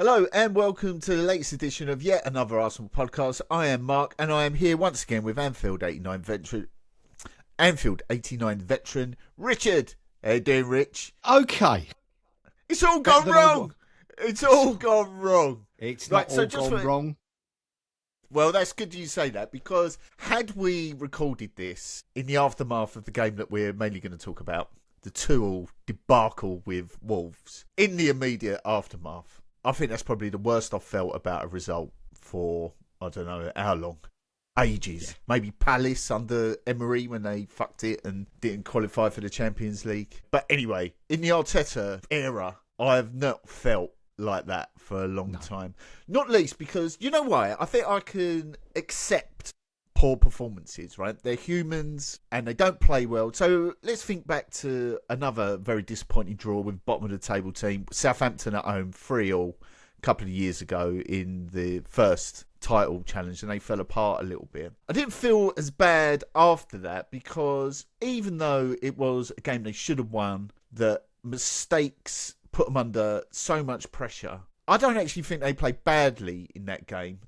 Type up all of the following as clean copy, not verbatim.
Hello and welcome to the latest edition of yet another Arsenal podcast. I am Mark and I am here once again with Anfield 89 veteran Richard. How you doing, Rich? Okay. It's all gone wrong. It's all gone wrong. It's not all gone wrong. Well, that's good you say that, because had we recorded this in the aftermath of the game that we're mainly going to talk about, the 2-2 debacle with Wolves, in the immediate aftermath, I think that's probably the worst I've felt about a result for, I don't know, how long? Ages. Yeah. Maybe Palace under Emery when they fucked it and didn't qualify for the Champions League. But anyway, in the Arteta era, I have not felt like that for a long time. Not least because, you know why? I think I can accept poor performances, right? They're humans and they don't play well. So let's think back to another very disappointing draw with bottom of the table team, Southampton at home, 3-3 a couple of years ago in the first title challenge, and they fell apart a little bit. I didn't feel as bad after that because even though it was a game they should have won, the mistakes put them under so much pressure. I don't actually think they played badly in that game.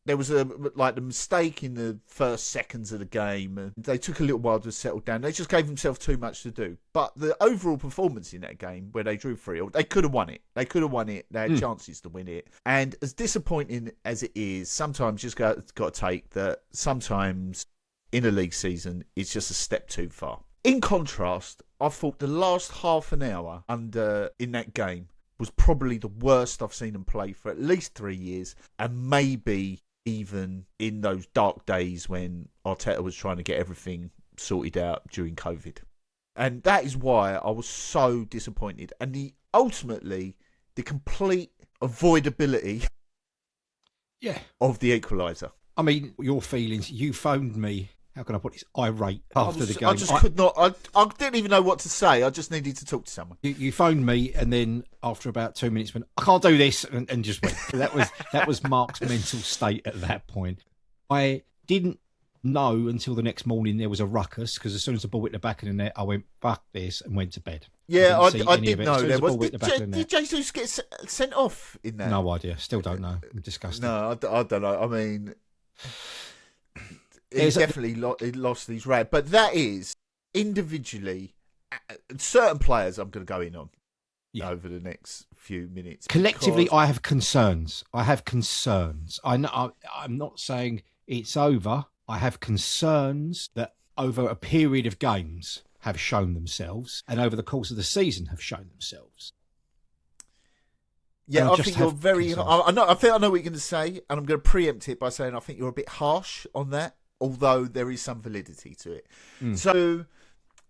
There was the mistake in the first seconds of the game, and they took a little while to settle down. They just gave themselves too much to do. But the overall performance in that game, where they drew 3-3, they could have won it. They had chances to win it. And as disappointing as it is, sometimes you just got to take that sometimes in a league season, it's just a step too far. In contrast, I thought the last half an hour in that game was probably the worst I've seen them play for at least 3 years, and maybe even in those dark days when Arteta was trying to get everything sorted out during COVID. And that is why I was so disappointed. And ultimately, the complete avoidability of the equaliser. I mean, your feelings, you phoned me. How can I put this? Irate after the game. I just could not. I didn't even know what to say. I just needed to talk to someone. You phoned me, and then after about 2 minutes, went, "I can't do this," and just went. That was Mark's mental state at that point. I didn't know until the next morning there was a ruckus, because as soon as the ball hit the back of the net, I went, "Fuck this," and went to bed. Yeah, I did know there was. Did Jesus get sent off in that? No idea. Still don't know. I'm disgusted. No, I don't know. I mean, he definitely lost these rad, but that is individually certain players I'm going to go in on over the next few minutes. Collectively, I have concerns. I'm not saying it's over. I have concerns that over a period of games have shown themselves, and over the course of the season have shown themselves. Yeah, I think you're very. I think I know what you're going to say, and I'm going to preempt it by saying I think you're a bit harsh on that, although there is some validity to it. So,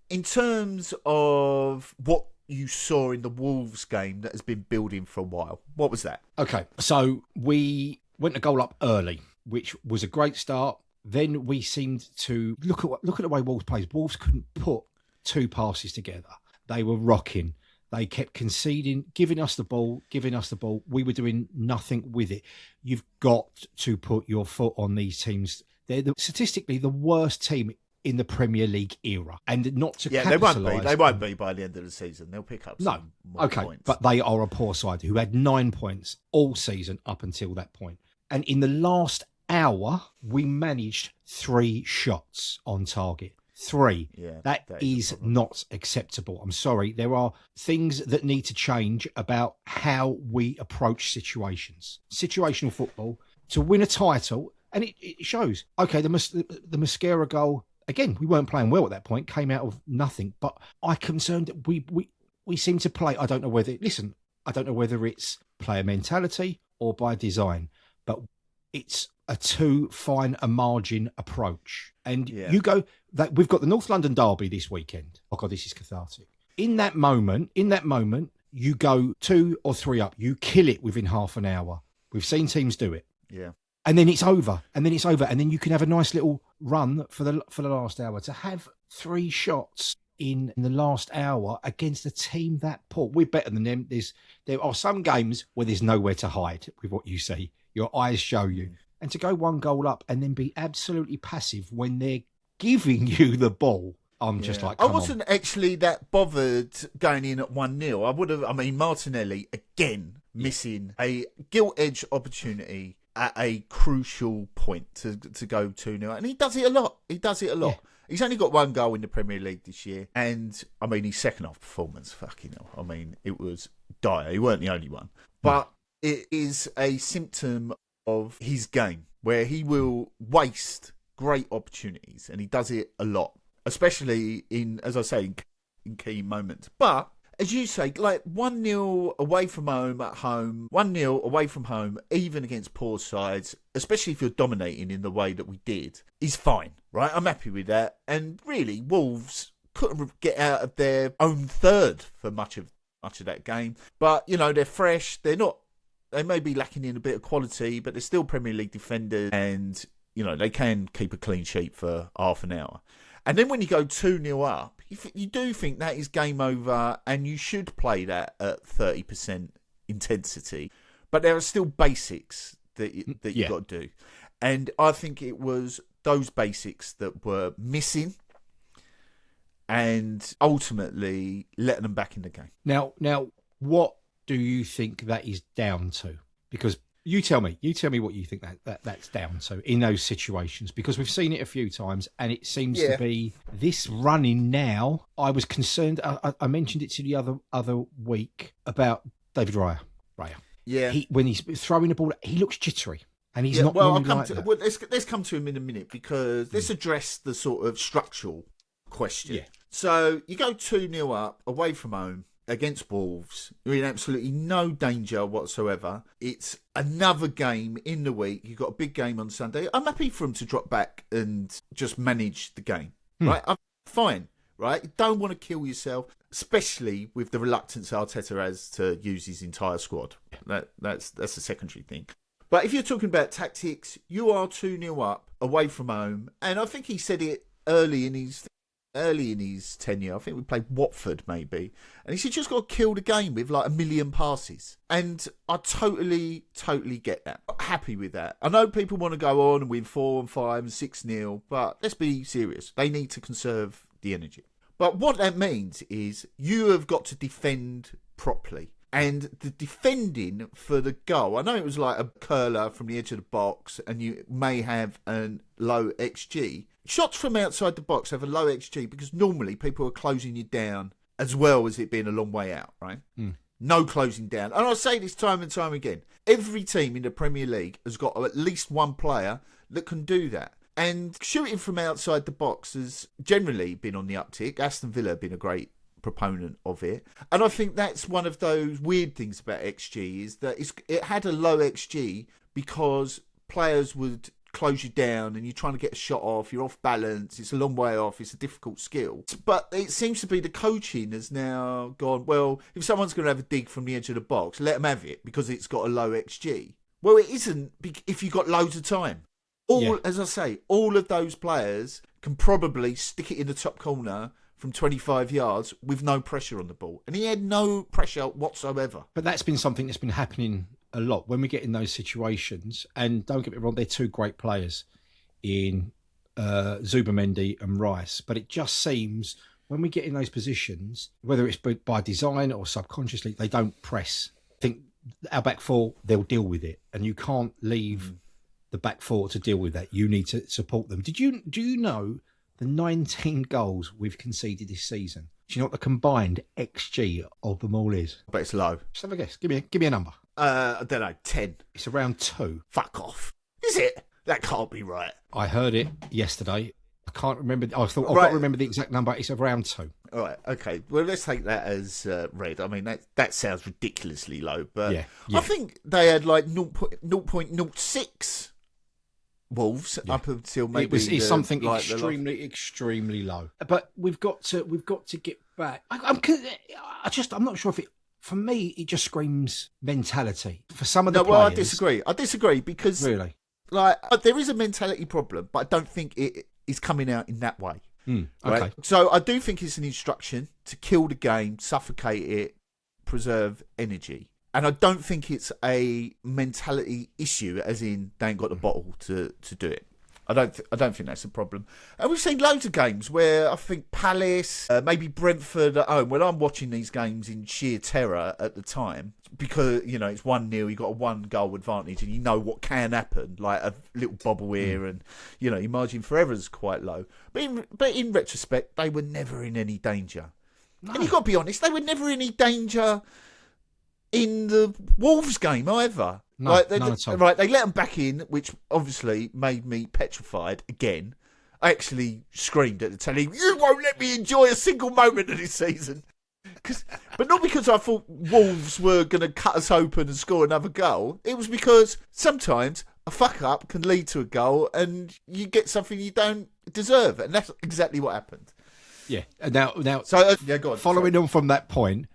in terms of what you saw in the Wolves game that has been building for a while, what was that? Okay, so we went a goal up early, which was a great start. Then we seemed to look at the way Wolves plays. Wolves couldn't put two passes together. They were rocking. They kept conceding, giving us the ball. We were doing nothing with it. You've got to put your foot on these teams. They're statistically the worst team in the Premier League era. And not to capitalise. They won't be by the end of the season. They'll pick up some more points. But they are a poor side who had 9 points all season up until that point. And in the last hour, we managed 3 shots on target. 3. Yeah, that is not acceptable. I'm sorry. There are things that need to change about how we approach situations. Situational football, to win a title, and it shows. Okay, the Mosquera goal, again, we weren't playing well at that point, came out of nothing. But I'm concerned that we seem to play, I don't know whether it's player mentality or by design, but it's a too fine a margin approach. And you go, that we've got the North London derby this weekend. Oh God, this is cathartic. In that moment, you go 2 or 3 up. You kill it within half an hour. We've seen teams do it. Yeah. And then it's over. And then you can have a nice little run for the last hour. To have 3 shots in the last hour against a team that poor, we're better than them. There are some games where there's nowhere to hide with what you see. Your eyes show you. And to go 1 goal up and then be absolutely passive when they're giving you the ball I'm just like, I wasn't actually that bothered going in at 1-0. I would have. I mean, Martinelli again missing a gilt-edged opportunity at a crucial point to go 2-0, and he does it a lot. Yeah. He's only got one goal in the Premier League this year, and I mean his second half performance, fucking hell. I mean, it was dire. He weren't the only one, but it is a symptom of his game where he will waste great opportunities, and he does it a lot, especially in, as I say, in key moments. But as you say, like 1-0 away from home at home, 1-0 away from home, even against poor sides, especially if you're dominating in the way that we did, is fine, right? I'm happy with that. And really, Wolves couldn't get out of their own third for much of that game. But, you know, they're fresh. They may be lacking in a bit of quality, but they're still Premier League defenders, and, you know, they can keep a clean sheet for half an hour. And then when you go 2-0 up, you do think that is game over, and you should play that at 30% intensity. But there are still basics that you've got to do. And I think it was those basics that were missing and ultimately letting them back in the game. Now, what do you think that is down to? Because you tell me what you think that's down to in those situations, because we've seen it a few times, and it seems to be this running now. I was concerned. I mentioned it to the other week about David Raya. Yeah, when he's throwing the ball, he looks jittery, and he's not. Well, let's come to him in a minute, because let's address the sort of structural question. Yeah. So you go 2-0 up away from home against Wolves. You're in absolutely no danger whatsoever. It's another game in the week. You've got a big game on Sunday. I'm happy for him to drop back and just manage the game. Right? I'm fine. Right? You don't want to kill yourself, especially with the reluctance Arteta has to use his entire squad. That's a secondary thing. But if you're talking about tactics, you are 2-0 up away from home. And I think he said it early in his tenure. I think we played Watford maybe, and he said just got to kill the game with like 1 million passes, and I totally get that. I'm happy with that. I know people want to go on and win 4 and 5 and 6-0, but let's be serious. They need to conserve the energy. But what that means is you have got to defend properly. And the defending for the goal, I know it was like a curler from the edge of the box, and you may have a low XG. Shots from outside the box have a low XG because normally people are closing you down as well as it being a long way out, right? No closing down. And I say this time and time again. Every team in the Premier League has got at least one player that can do that. And shooting from outside the box has generally been on the uptick. Aston Villa have been a great proponent of it, and I think that's one of those weird things about XG, is that it had a low XG because players would close you down and you're trying to get a shot off, you're off balance, it's a long way off, it's a difficult skill. But it seems to be the coaching has now gone, well, if someone's going to have a dig from the edge of the box, let them have it because it's got a low XG. Well, it isn't if you've got loads of time. As I say, all of those players can probably stick it in the top corner from 25 yards with no pressure on the ball. And he had no pressure whatsoever. But that's been something that's been happening a lot when we get in those situations. And don't get me wrong, they're two great players in Zubimendi and Rice. But it just seems when we get in those positions, whether it's by design or subconsciously, they don't press. I think our back four, they'll deal with it. And you can't leave the back four to deal with that. You need to support them. Do you know the 19 goals we've conceded this season? Do you know what the combined XG of them all is? But it's low. Just have a guess. Give me a number. I don't know, 10. It's around 2. Fuck off. Is it? That can't be right. I heard it yesterday. I can't remember. I thought I've got to remember the exact number. It's around 2. All right, okay. Well, let's take that as read. I mean, that sounds ridiculously low, but yeah. I think they had like 0.06 Wolves up until maybe it's something like extremely low. But we've got to get back. I'm not sure if it. For me, it just screams mentality. For some of the players, well, I disagree because really, like there is a mentality problem, but I don't think it is coming out in that way. Okay. Right? So I do think it's an instruction to kill the game, suffocate it, preserve energy. And I don't think it's a mentality issue, as in they ain't got the bottle to do it. I don't think that's a problem. And we've seen loads of games where I think Palace, maybe Brentford at home, when I'm watching these games in sheer terror at the time, because, you know, it's 1-0, you've got a 1-goal advantage and you know what can happen, like a little bobble here and, you know, your margin for error is quite low. But in retrospect, they were never in any danger. No. And you've got to be honest, they were never in any danger in the Wolves game either. No, like none at all. Right, they let them back in, which obviously made me petrified again. I actually screamed at the telly, "You won't let me enjoy a single moment of this season." But not because I thought Wolves were going to cut us open and score another goal. It was because sometimes a fuck up can lead to a goal and you get something you don't deserve. And that's exactly what happened. Yeah. Now. So go on. Following on from that point,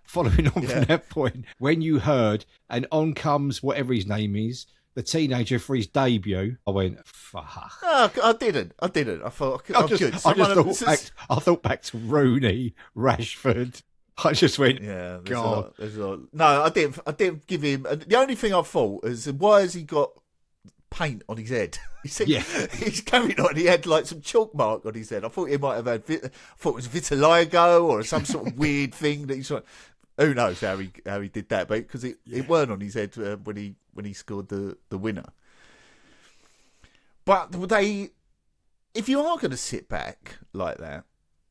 when you heard, and on comes whatever his name is, the teenager for his debut, I went, fuck. Oh, I didn't. I thought, good. I thought back to Rooney, Rashford. I just went, yeah, God. There's a lot. No, I didn't give him. The only thing I thought is, why has he got paint on his head? He's carrying on. He had like some chalk mark on his head. I thought he might have had. I thought it was vitiligo or some sort of weird thing that he's. Who knows how he did that? But because it weren't on his head when he scored the winner. But if you are going to sit back like that,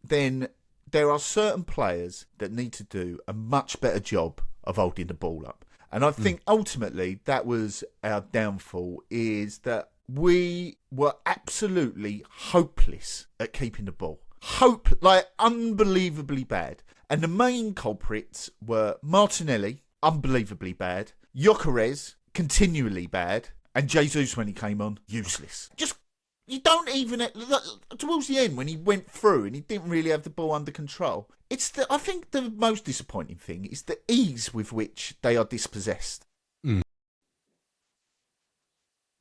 then there are certain players that need to do a much better job of holding the ball up. And I think ultimately that was our downfall, is that we were absolutely hopeless at keeping the ball. Unbelievably bad. And the main culprits were Martinelli, unbelievably bad, Gyökeres, continually bad, and Jesus, when he came on, useless. You don't even, towards the end when he went through and he didn't really have the ball under control, I think the most disappointing thing is the ease with which they are dispossessed.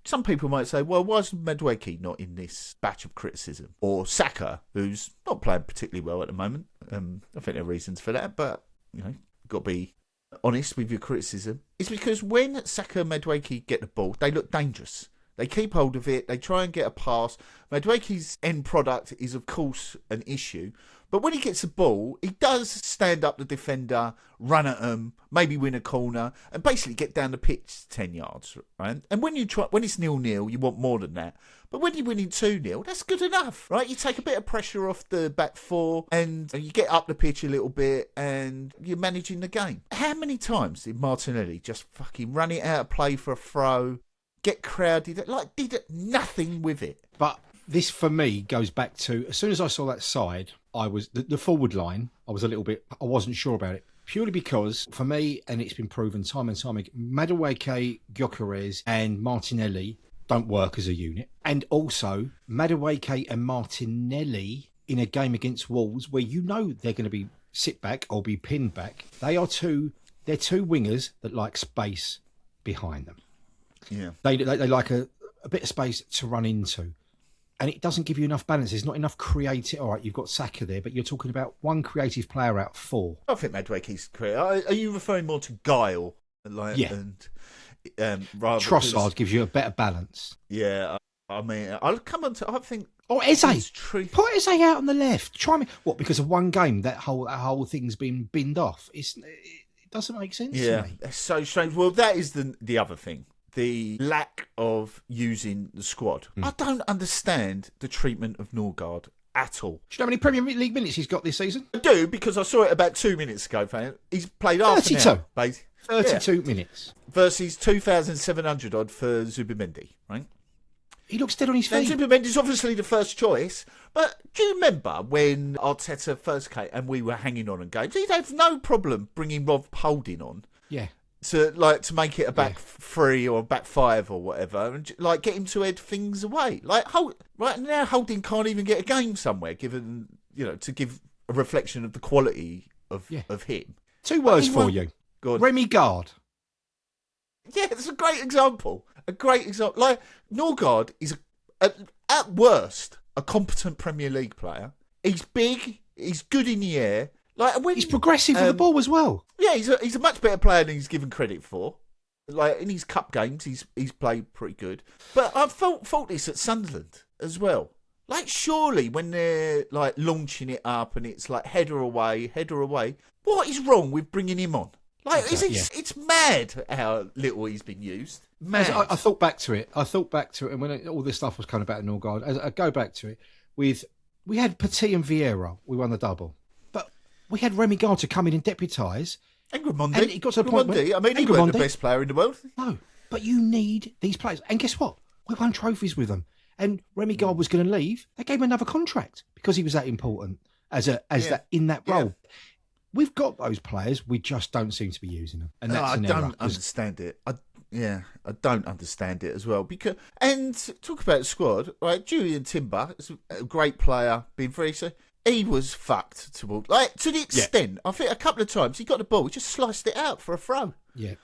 Some people might say, well, why is Madueke not in this batch of criticism? Or Saka, who's not playing particularly well at the moment. I think there are reasons for that, but, you know, got to be honest with your criticism. It's because when Saka and Madueke get the ball, they look dangerous. They keep hold of it. They try and get a pass. Madueke's end product is, of course, an issue. But when he gets the ball, he does stand up the defender, run at them, maybe win a corner, and basically get down the pitch 10 yards. Right? And when it's 0-0, you want more than that. But when you're winning 2-0, that's good enough, right? You take a bit of pressure off the back four, and you get up the pitch a little bit, and you're managing the game. How many times did Martinelli just fucking run it out of play for a throw? Get crowded, did nothing with it. But this, for me, goes back to, as soon as I saw that side, I was the forward line, I wasn't sure about it. Purely because, for me, and it's been proven time and time again, Madueke, Gyökeres and Martinelli don't work as a unit. And also, Madueke and Martinelli in a game against Wolves, where you know they're going to be sit back or be pinned back, they're two wingers that like space behind them. Yeah, they like a bit of space to run into, and it doesn't give you enough balance. There's not enough creative. All right, you've got Saka there, but you're talking about one creative player out of four. I think Madueke's creative. Are you referring more to guile? Yeah. And rather Trossard gives you a better balance. Yeah, I mean, I'll come on to. I think. Oh, Eze, put Eze out on the left. Try me. What? Because of one game, that whole thing's been binned off. It doesn't make sense. Yeah, to me. It's so strange. Well, that is the other thing. The lack of using the squad. I don't understand the treatment of Norgard at all. Do you know how many Premier League minutes he's got this season? I do, because I saw it about 2 minutes ago, fan. He's played half an hour, basically. 32 minutes. Versus 2,700 odd for Zubimendi, right? He looks dead on his feet. Zubimendi's obviously the first choice, but do you remember when Arteta first came and we were hanging on and games? He'd have no problem bringing Rob Holding on. Yeah. To make it a back three or a back five or whatever, and get him to head things away. Right now, Holding can't even get a game somewhere, given to give a reflection of the quality of him. 2 words for you. Remy Gard. Yeah, it's a great example. Like Norgard is at worst a competent Premier League player. He's big. He's good in the air. He's progressive with the ball as well. Yeah, he's a much better player than he's given credit for. Like in his cup games, he's played pretty good. But I thought this at Sunderland as well. Like surely when they're like launching it up and it's like header away, what is wrong with bringing him on? Like it's mad how little he's been used. Mad. I thought back to it. And when all this stuff was kind of about Norgard, I go back to it we had Petit and Vieira. We won the double, but we had Remy Gard to come in and deputise. And Gramondi. And it got to the point where, I mean, he wasn't the best player in the world. No, but you need these players. And guess what? We won trophies with them. And Remy Gard was going to leave. They gave him another contract because he was that important in that role. Yeah. We've got those players. We just don't seem to be using them. And that's I don't understand it. I don't understand it as well. And talk about the squad, right? Julian Timber is a great player, been very so. He was fucked to the extent. I think a couple of times he got the ball, he just sliced it out for a throw. Yeah.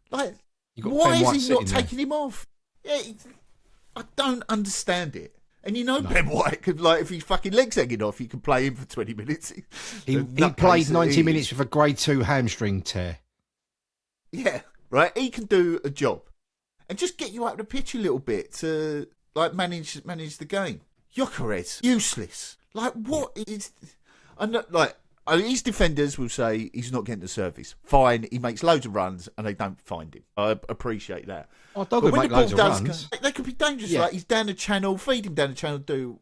Like, why is he not taking him off? Yeah, I don't understand it. And Ben White could, like, if his fucking legs hanging off, he could play him for 20 minutes. He played 90 minutes with a grade 2 hamstring tear. Yeah, right. He can do a job, and just get you out of the pitch a little bit to like manage the game. Gyökeres, useless. Like, what is... I'm not, like, his defenders will say he's not getting the service. Fine, he makes loads of runs and they don't find him. I appreciate that. Oh, dog would make loads of runs. They could be dangerous. Yeah. Like, he's down the channel, feed him down the channel, do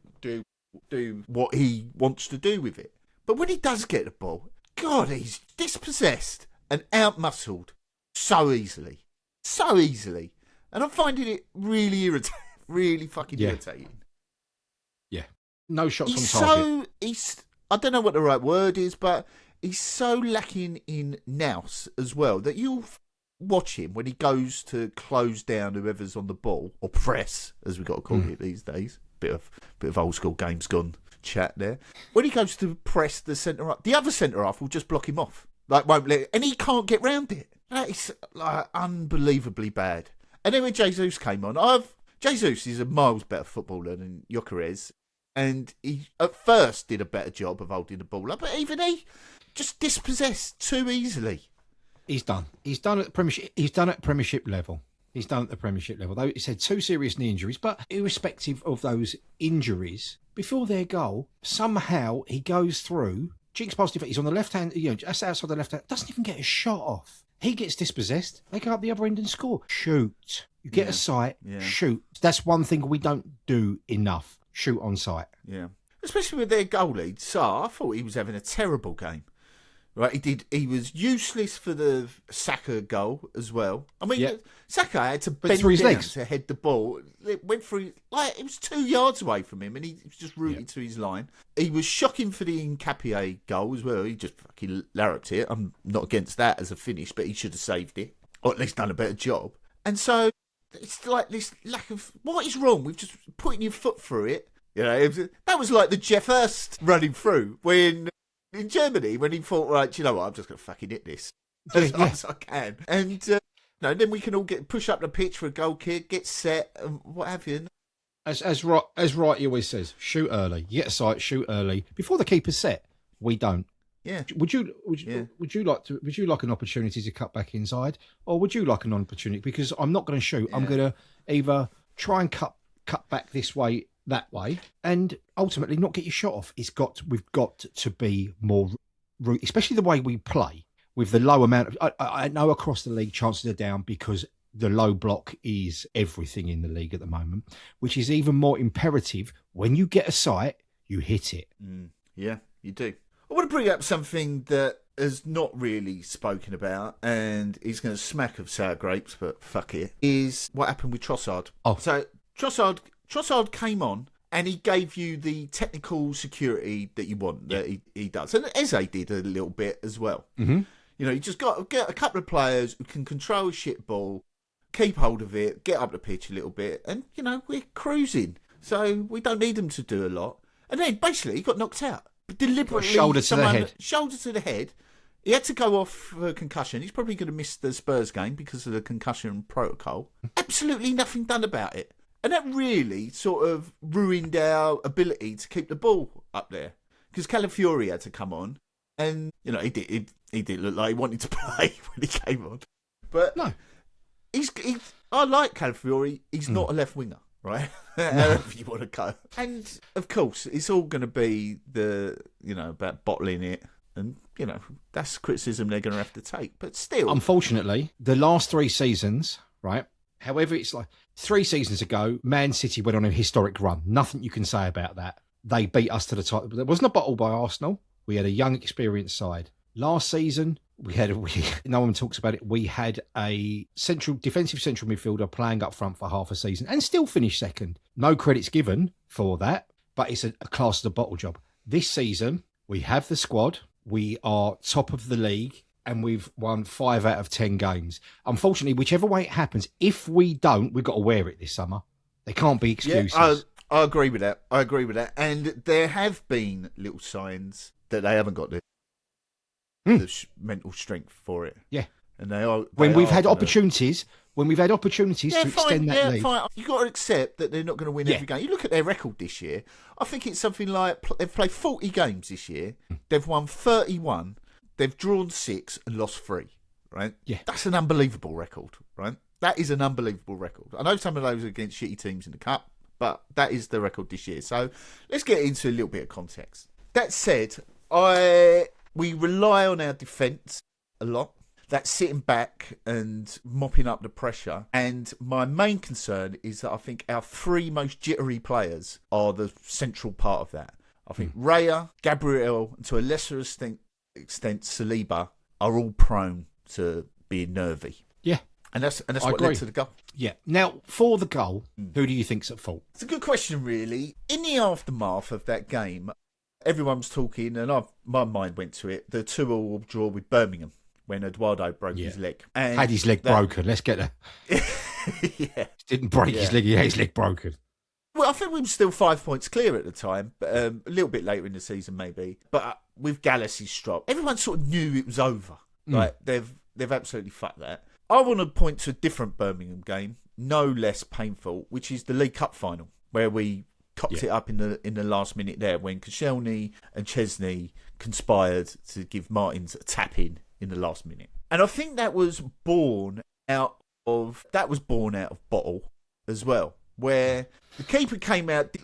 what he wants to do with it. But when he does get the ball, God, he's dispossessed and out-muscled so easily. So easily. And I'm finding it really irritating. Really fucking irritating. Yeah. No shots on target. I don't know what the right word is, but he's so lacking in nous as well that you'll watch him when he goes to close down whoever's on the ball, or press, as we've got to call it these days. Bit of old school games gone chat there. When he goes to press the centre half, the other centre half will just block him off. Like, won't let it, and he can't get round it. That is like unbelievably bad. And then when Jesus came on, Jesus is a miles better footballer than Gyökeres. And he, at first, did a better job of holding the ball up. But even he just dispossessed too easily. He's done. He's done at Premiership. He's done at Premiership level. Though he's had 2 serious knee injuries, but irrespective of those injuries, before their goal, somehow he goes through, cheeks past defence. He's on the left hand, just outside the left hand. Doesn't even get a shot off. He gets dispossessed. They go up the other end and score. Shoot. You get a sight. Yeah. Shoot. That's one thing we don't do enough. Shoot on sight. Yeah. Especially with their goalie, Sarr, I thought he was having a terrible game. Right, he was useless for the Saka goal as well. I mean, Saka had to bend through his down legs to head the ball. It went through, like, it was 2 yards away from him, and he was just rooted to his line. He was shocking for the Nkapie goal as well. He just fucking larruped it. I'm not against that as a finish, but he should have saved it, or at least done a better job. And so it's like this lack of, what is wrong with just putting your foot through it? That was like the Jeff Hurst running through when in Germany, when he thought, right, do you know what, I'm just going to fucking hit this as hard as I can. And then we can all push up the pitch for a goal kick, get set, and what have you. As right he always says, shoot early. You get a sight, shoot early. Before the keeper's set, we don't. Yeah. Would you like an opportunity to cut back inside, or would you like an opportunity? Because I'm not going to shoot. Yeah. I'm going to either try and cut back this way, that way, and ultimately not get your shot off. We've got to be more, especially the way we play with the low amount of. I know across the league chances are down because the low block is everything in the league at the moment, which is even more imperative. When you get a sight, you hit it. Yeah, you do. I want to bring up something that is not really spoken about, and he's going to smack of sour grapes, but fuck it, is what happened with Trossard. Oh. So Trossard came on and he gave you the technical security that you want, that he does. And Eze did a little bit as well. Mm-hmm. You just got to get a couple of players who can control a shit ball, keep hold of it, get up the pitch a little bit, and, we're cruising. So we don't need them to do a lot. And then basically he got knocked out. Deliberately. Shoulder to the head. Shoulder to the head. He had to go off for a concussion. He's probably going to miss the Spurs game because of the concussion protocol. Absolutely nothing done about it. And that really sort of ruined our ability to keep the ball up there. Because Calafiori had to come on. And, he did look like he wanted to play when he came on. But no. I like Calafiori. He's not a left winger, right? However you want to go. And of course, it's all going to be about bottling it. And, that's criticism they're going to have to take. But still. Unfortunately, the last 3 seasons, right? However, it's like 3 seasons ago, Man City went on a historic run. Nothing you can say about that. They beat us to the title. There wasn't a bottle by Arsenal. We had a young, experienced side. Last season, no one talks about it. We had a defensive central midfielder playing up front for half a season and still finished second. No credits given for that, but it's a class of the bottle job. This season, we have the squad. We are top of the league and we've won 5 out of 10 games. Unfortunately, whichever way it happens, if we don't, we've got to wear it this summer. There can't be excuses. Yeah, I agree with that. And there have been little signs that they haven't got the mental strength for it. Yeah. And they are. When we've had opportunities to extend that lead. Fine. You've got to accept that they're not going to win every game. You look at their record this year, I think it's something like they've played 40 games this year. They've won 31. They've drawn 6 and lost 3, right? Yeah. That's an unbelievable record, right? That is an unbelievable record. I know some of those are against shitty teams in the Cup, but that is the record this year. So let's get into a little bit of context. That said, we rely on our defence a lot. That's sitting back and mopping up the pressure. And my main concern is that I think our 3 most jittery players are the central part of that. I think Raya, Gabriel, and to a lesser extent Saliba are all prone to being nervy. Yeah. And that's what led to the goal. Yeah. Now, for the goal, who do you think's at fault? It's a good question, really. In the aftermath of that game, everyone was talking, and my mind went to it, the 2-2 draw with Birmingham when Eduardo broke his leg. And had his leg broken. Let's get that. Yeah. Didn't break his leg. He had his leg broken. Well, I think we were still 5 points clear at the time, but a little bit later in the season maybe. But with Gallas's strop, everyone sort of knew it was over. Like they've absolutely fucked that. I want to point to a different Birmingham game, no less painful, which is the League Cup final, where we cocked it up in the last minute there when Koscielny and Chesney conspired to give Martins a tap in the last minute. And I think that was born out of bottle as well, where the keeper came out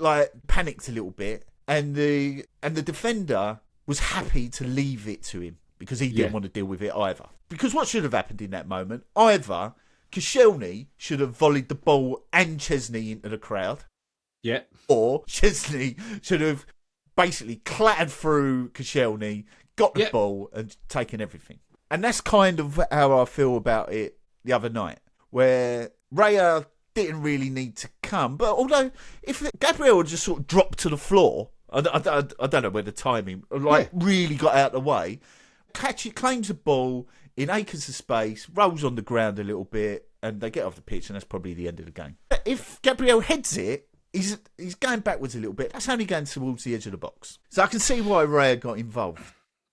panicked a little bit, and the defender was happy to leave it to him because he didn't want to deal with it either. Because what should have happened in that moment? Either Koscielny should have volleyed the ball and Chesney into the crowd. Yeah. Or Chesney should have basically clattered through Koscielny, got the ball and taken everything. And that's kind of how I feel about it the other night, where Raya didn't really need to come. But although if Gabriel had just sort of dropped to the floor, I don't know where the timing really got out of the way, claims the ball in acres of space, rolls on the ground a little bit, and they get off the pitch, and that's probably the end of the game. But if Gabriel heads it, he's going backwards a little bit. That's only going towards the edge of the box. So I can see why Raya got involved.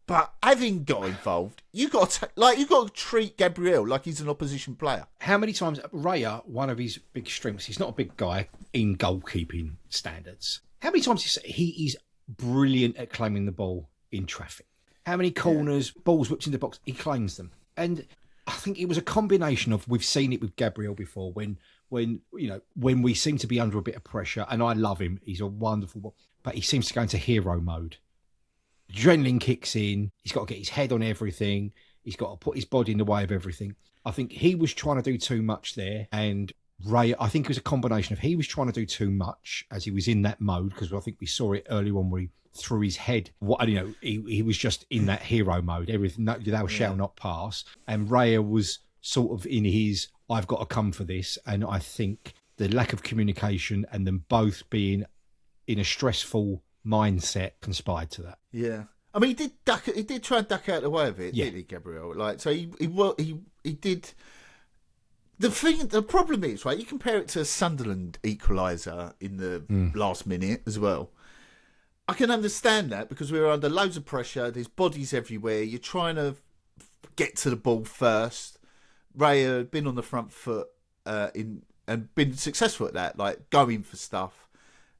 But having got involved, you got to treat Gabriel like he's an opposition player. How many times Raya, one of his big strengths, he's not a big guy in goalkeeping standards. How many times he is brilliant at claiming the ball in traffic? How many corners, balls whipped into the box, he claims them. And I think it was a combination of, we've seen it with Gabriel before, when we seem to be under a bit of pressure, and I love him, he's a wonderful, but he seems to go into hero mode. Adrenaline kicks in, he's got to get his head on everything, he's got to put his body in the way of everything. I think he was trying to do too much there, and Ray, I think it was a combination of, he was trying to do too much as he was in that mode, because I think we saw it early on where he threw his head. He was just in that hero mode. Everything, thou shalt not pass. And Raya was sort of in his, I've got to come for this. And I think the lack of communication and them both being in a stressful mindset conspired to that. Yeah. I mean, he did try and duck out of the way of it, didn't he, Gabriel? He did. The problem is, right, you compare it to a Sunderland equaliser in the last minute as well. I can understand that because we were under loads of pressure. There's bodies everywhere. You're trying to get to the ball first. Ray had been on the front foot and been successful at that, like going for stuff,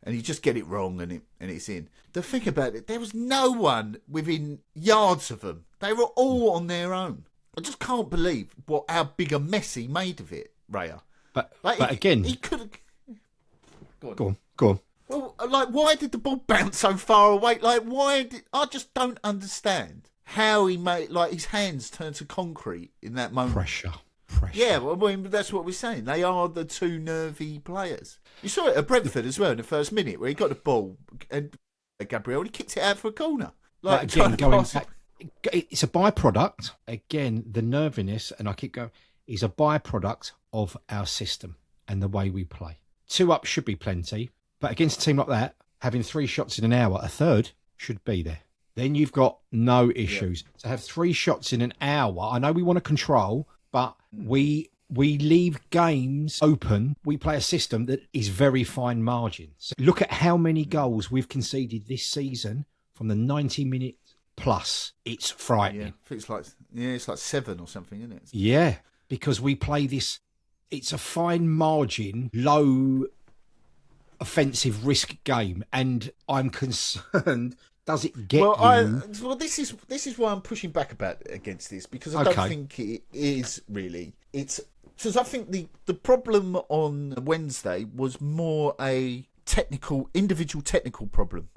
and you just get it wrong and it's in. The thing about it, there was no one within yards of them. They were all on their own. I just can't believe how big a mess he made of it. Raya. But Like, again, he could have. Go on. Well, like, why did the ball bounce so far away? Like, I just don't understand how he made, like, his hands turn to concrete in that moment. Pressure. Yeah, well, I mean, that's what we're saying. They are the two nervy players. You saw it at Brentford as well in the first minute, where he got the ball and Gabriel, he kicked it out for a corner. Like, again, going back, it's a byproduct. Again, the nerviness, and I keep going, is a byproduct of our system and the way we play. 2 up should be plenty, but against a team like that, having 3 shots in an hour, a third should be there. Then you've got no issues. Yeah. To have 3 shots in an hour, I know we want to control, but we leave games open. We play a system that is very fine margins. Look at how many goals we've conceded this season from the 90 minutes plus. It's frightening. Yeah, it's like 7 or something, isn't it? Yeah, because we play this. It's a fine margin, low offensive risk game, and I'm concerned. Does it get you? Well, this is why I'm pushing back against this, because I don't think it is really. It's because I think the problem on Wednesday was more a individual technical problem.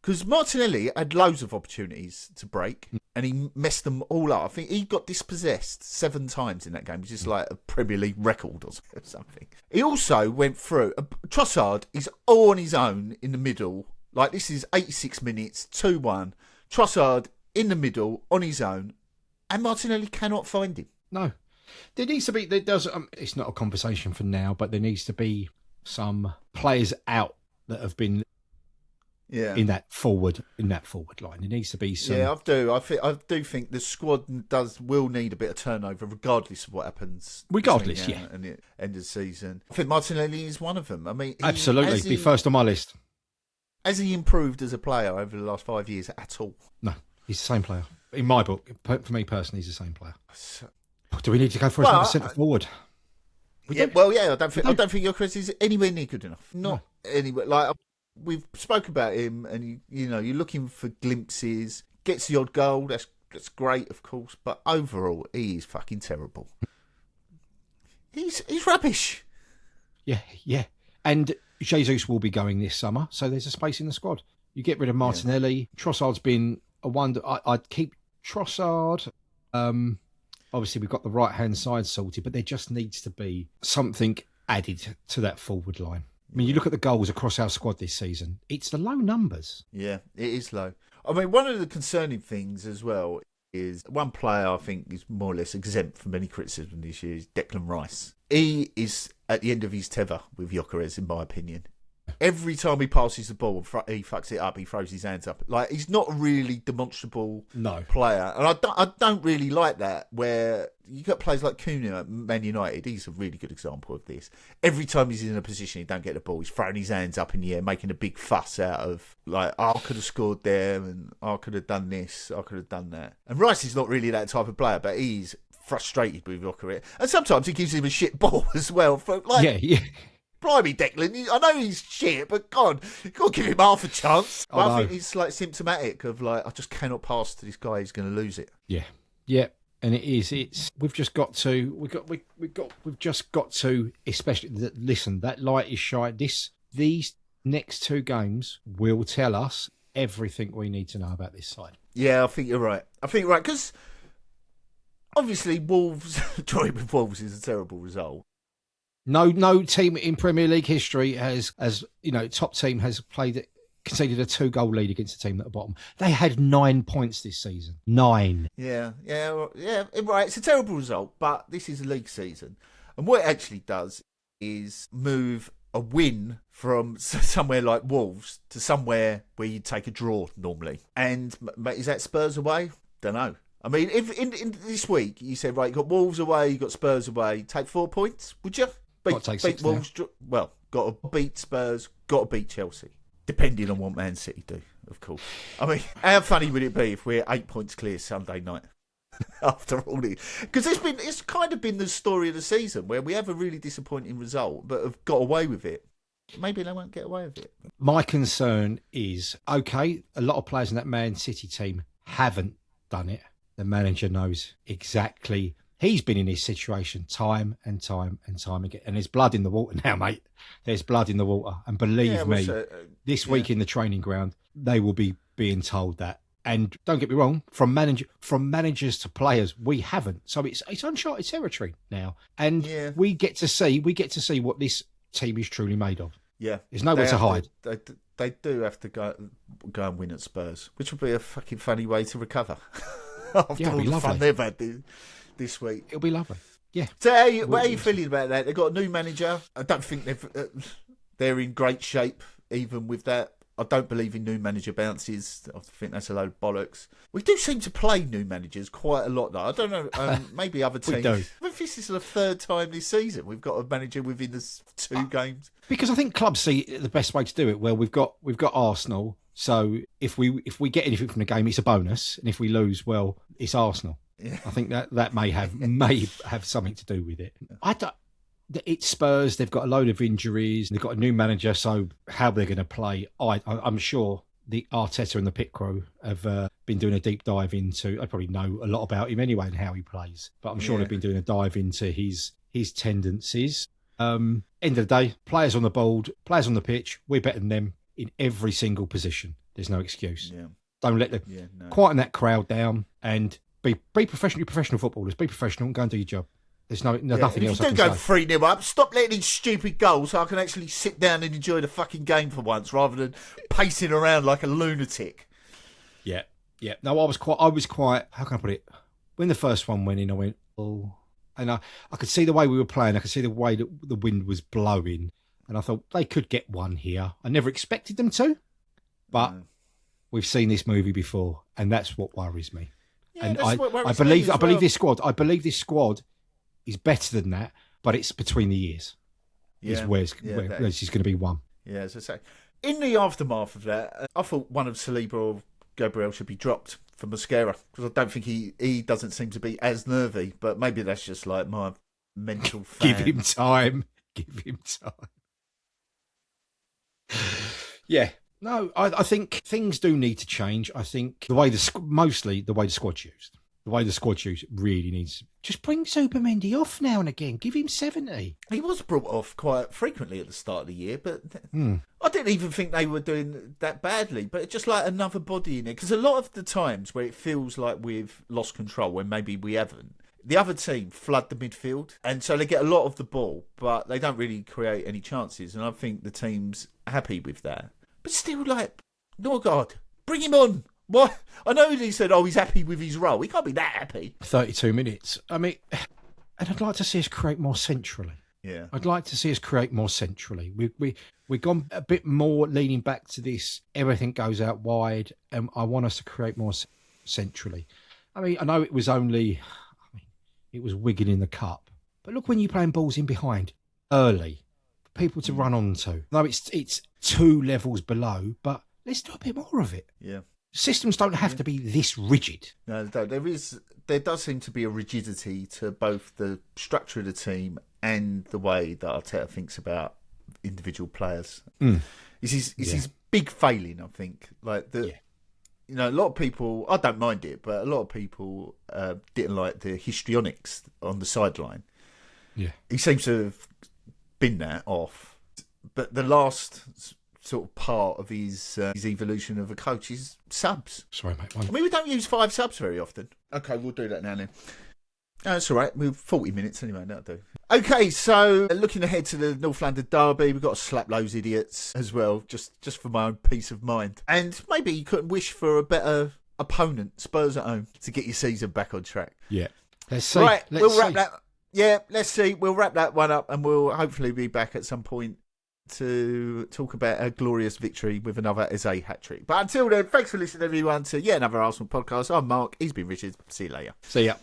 Because Martinelli had loads of opportunities to break, and he messed them all up. I think he got dispossessed 7 times in that game, which is like a Premier League record or something. He also went through. Trossard is all on his own in the middle. Like, this is 86 minutes, 2-1. Trossard in the middle, on his own, and Martinelli cannot find him. No. There needs to be, it's not a conversation for now, but there needs to be some players out that have been in that forward line. There needs to be some. Yeah, I do think the squad will need a bit of turnover, regardless of what happens. Regardless, yeah. And the end of the season. I think Martinelli is one of them. I mean, absolutely, be first on my list. Has he improved as a player over the last 5 years at all? No, he's the same player. In my book, for me personally, he's the same player. Do we need to go for another centre forward? I don't think your Chris is anywhere near good enough. Not anywhere. Like, we've spoke about him, and you're looking for glimpses. Gets the odd goal. That's great, of course. But overall, he is fucking terrible. He's rubbish. Yeah. And Jesus will be going this summer, so there's a space in the squad. You get rid of Martinelli. Yeah. Trossard's been a wonder. I'd keep Trossard. Obviously, we've got the right-hand side sorted, but there just needs to be something added to that forward line. I mean, you look at the goals across our squad this season, it's the low numbers. Yeah, it is low. I mean, one of the concerning things as well is one player I think is more or less exempt from any criticism this year is Declan Rice. He is at the end of his tether with Gyökeres, in my opinion. Every time he passes the ball, he fucks it up. He throws his hands up. Like, he's not a really demonstrable player, and I don't really like that. Where you got players like Cunha at Man United, he's a really good example of this. Every time he's in a position he don't get the ball, he's throwing his hands up in the air, making a big fuss out of like, I could have scored there, and I could have done this, I could have done that. And Rice is not really that type of player, but he's frustrated with Gyökeres, and sometimes he gives him a shit ball as well. Yeah. Blimey, Declan, I know he's shit, but God, you've got to give him half a chance. I think it's like symptomatic of like, I just cannot pass to this guy, he's going to lose it. Yeah, and it is. We've just got to. We've just got to. Especially, listen, that light is shining. These next 2 games will tell us everything we need to know about this side. Yeah, I think you're right. Because obviously, Wolves drawing with Wolves is a terrible result. No team in Premier League history has top team has conceded a 2-goal lead against a team at the bottom. They had 9 points this season. 9. Yeah. Right, it's a terrible result, but this is a league season, and what it actually does is move a win from somewhere like Wolves to somewhere where you take a draw normally. And is that Spurs away? Don't know. I mean, if in this week you said, right, you got Wolves away, you got Spurs away, take 4 points, would you? Beat Wolves. Well, got to beat Spurs, got to beat Chelsea, depending on what Man City do, of course. I mean, how funny would it be if we're 8 points clear Sunday night after all this? Because it's kind of been the story of the season where we have a really disappointing result, but have got away with it. Maybe they won't get away with it. My concern is, a lot of players in that Man City team haven't done it. The manager knows exactly. He's been in this situation time and time and time again. And there's blood in the water now, mate. There's blood in the water. And believe me, this week in the training ground, they will be being told that. And don't get me wrong, from managers to players, we haven't. So it's uncharted territory now. And we get to see what this team is truly made of. Yeah. There's nowhere to hide. They do have to go and win at Spurs, which would be a fucking funny way to recover after all the fun they've had this week. It'll be lovely. Yeah. So what are you feeling about that? They've got a new manager. I don't think they're in great shape even with that. I don't believe in new manager bounces. I think that's a load of bollocks. We do seem to play new managers quite a lot, though. I don't know. Maybe other teams. We do. I think this is the third time this season we've got a manager within the 2 games. Because I think clubs see the best way to do it. Well, we've got Arsenal, so if we get anything from the game, it's a bonus, and if we lose, well, it's Arsenal. Yeah. I think that may have something to do with it. It's Spurs. They've got a load of injuries. They've got a new manager, so how they're going to play, I'm sure the Arteta and the pit crew have been doing a deep dive into. I probably know a lot about him anyway and how he plays, but I'm sure they've been doing a dive into his tendencies. End of the day, players on the board, players on the pitch, we're better than them in every single position. There's no excuse. Yeah. Don't let them quieten that crowd down and be professional footballers. Be professional and go and do your job. There's nothing else I can say. Don't go 3-0 up. Stop letting in stupid goals so I can actually sit down and enjoy the fucking game for once rather than pacing around like a lunatic. Yeah. No, I was quite, how can I put it? When the first one went in, I went, oh. And I could see the way we were playing. I could see the way that the wind was blowing. And I thought they could get one here. I never expected them to. But we've seen this movie before. And that's what worries me. Yeah, and I believe this squad is better than that, but it's between the years. Is where this is going to be one. Yeah, as I say. In the aftermath of that, I thought one of Saliba or Gabriel should be dropped for Mosquera, because I don't think he doesn't seem to be as nervy, but maybe that's just like my mental fan. Give him time. Yeah. No, I think things do need to change. I think mostly the way the squad's used. The way the squad's used really needs... Just bring Zubimendi off now and again. Give him 70. He was brought off quite frequently at the start of the year, but I didn't even think they were doing that badly. But it's just like another body in it. Because a lot of the times where it feels like we've lost control, when maybe we haven't, the other team flood the midfield. And so they get a lot of the ball, but they don't really create any chances. And I think the team's happy with that. But still, like, Norgard, bring him on. What? I know he said, he's happy with his role. He can't be that happy. 32 minutes. I mean, and I'd like to see us create more centrally. Yeah. I'd like to see us create more centrally. We've gone a bit more leaning back to this, everything goes out wide, and I want us to create more centrally. I mean, I know it was Wigan in the cup, but look when you're playing balls in behind early, for people to run onto. No, it's 2 levels below, but let's do a bit more of it. Yeah. Systems don't have to be this rigid. No, there does seem to be a rigidity to both the structure of the team and the way that Arteta thinks about individual players. It's his big failing, I think. Like a lot of people, I don't mind it, but a lot of people didn't like the histrionics on the sideline. Yeah, he seems to have been that off. But the last sort of part of his evolution of a coach is subs. Sorry, mate. I mean, we don't use 5 subs very often. Okay, we'll do that now then. That's all right. We're 40 minutes anyway, that'll do. Okay, so looking ahead to the North London derby, we've got to slap those idiots as well, just for my own peace of mind. And maybe you couldn't wish for a better opponent, Spurs at home, to get your season back on track. Yeah. Let's see. Right, we'll wrap that. Yeah, let's see. We'll wrap that one up and we'll hopefully be back at some point to talk about a glorious victory with another Eze hat-trick. But until then, thanks for listening, everyone, to yet another Arsenal podcast. I'm Mark. He's been Richard. See you later. See ya.